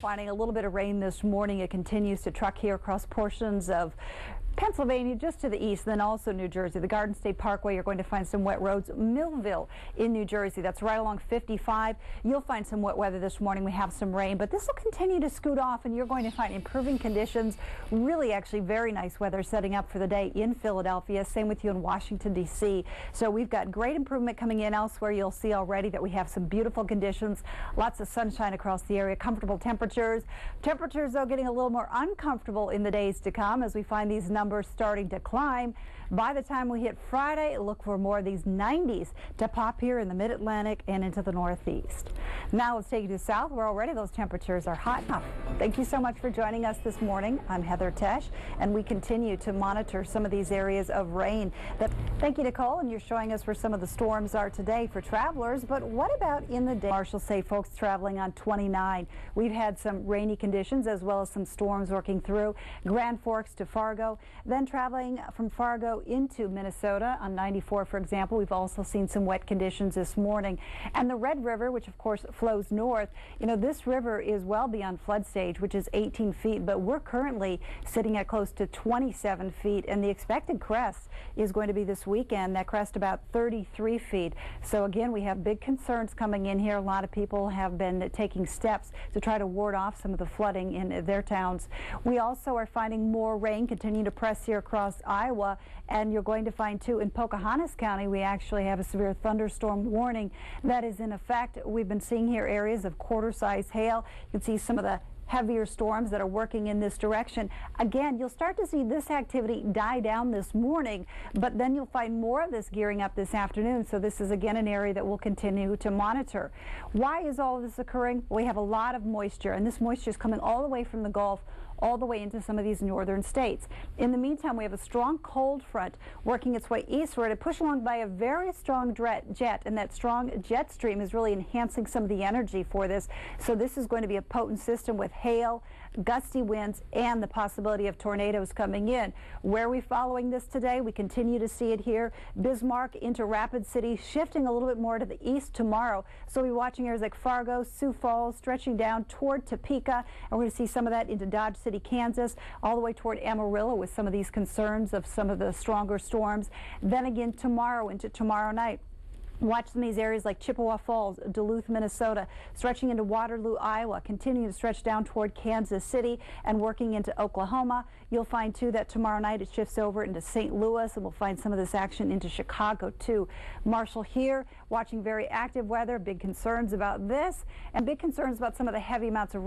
Finding a little bit of rain this morning. It continues to truck here across portions of Pennsylvania just to the east, then also New Jersey. The Garden State Parkway, you're going to find some wet roads. Millville in New Jersey, that's right along 55. You'll find some wet weather this morning. We have some rain, but this will continue to scoot off, and you're going to find improving conditions. Really, actually, very nice weather setting up for the day in Philadelphia. Same with you in Washington, D.C. So we've got great improvement coming in elsewhere. You'll see already that we have some beautiful conditions, lots of sunshine across the area, comfortable temperatures. Temperatures, though, getting a little more uncomfortable in the days to come as we find these numbers starting to climb. By the time we hit Friday, look for more of these 90s to pop here in the mid-Atlantic and into the Northeast. Now let's take you to the south, where already those temperatures are hot enough. Thank you so much for joining us this morning. I'm Heather Tesch, and we continue to monitor some of these areas of rain. Thank you, Nicole, and you're showing us where some of the storms are today for travelers. But what about in the day? Marshals say folks traveling on 29. We've had some rainy conditions as well as some storms working through Grand Forks to Fargo. Then traveling from Fargo into Minnesota on 94, for example, we've also seen some wet conditions this morning. And the Red River, which of course flows north, you know, this river is well beyond flood stage, which is 18 feet, but we're currently sitting at close to 27 feet, and the expected crest is going to be this weekend. That crest about 33 feet. So again, we have big concerns coming in here. A lot of people have been taking steps to try to ward off some of the flooding in their towns. We also are finding more rain continuing to press here across Iowa, and you're going to find too in Pocahontas County we actually have a severe thunderstorm warning that is in effect. We've been seeing here areas of quarter-size hail. You can see some of the heavier storms that are working in this direction. Again, you'll start to see this activity die down this morning, but then you'll find more of this gearing up this afternoon. So this is again an area that we'll continue to monitor. Why is all of this occurring? We have a lot of moisture, and this moisture is coming all the way from the Gulf all the way into some of these northern states. In the meantime, we have a strong cold front working its way eastward and pushed along by a very strong jet, and that strong jet stream is really enhancing some of the energy for this. So this is going to be a potent system with hail, gusty winds, and the possibility of tornadoes coming in. Where are we following this today? We continue to see it here. Bismarck into Rapid City, shifting a little bit more to the east tomorrow. So we'll be watching areas like Fargo, Sioux Falls, stretching down toward Topeka, and we're going to see some of that into Dodge City, Kansas, all the way toward Amarillo with some of these concerns of some of the stronger storms. Then again tomorrow into tomorrow night. Watch some of these areas like Chippewa Falls, Duluth, Minnesota, stretching into Waterloo, Iowa, continuing to stretch down toward Kansas City and working into Oklahoma. You'll find, too, that tomorrow night it shifts over into St. Louis, and we'll find some of this action into Chicago, too. Marshall here, watching very active weather, big concerns about this, and big concerns about some of the heavy amounts of rain.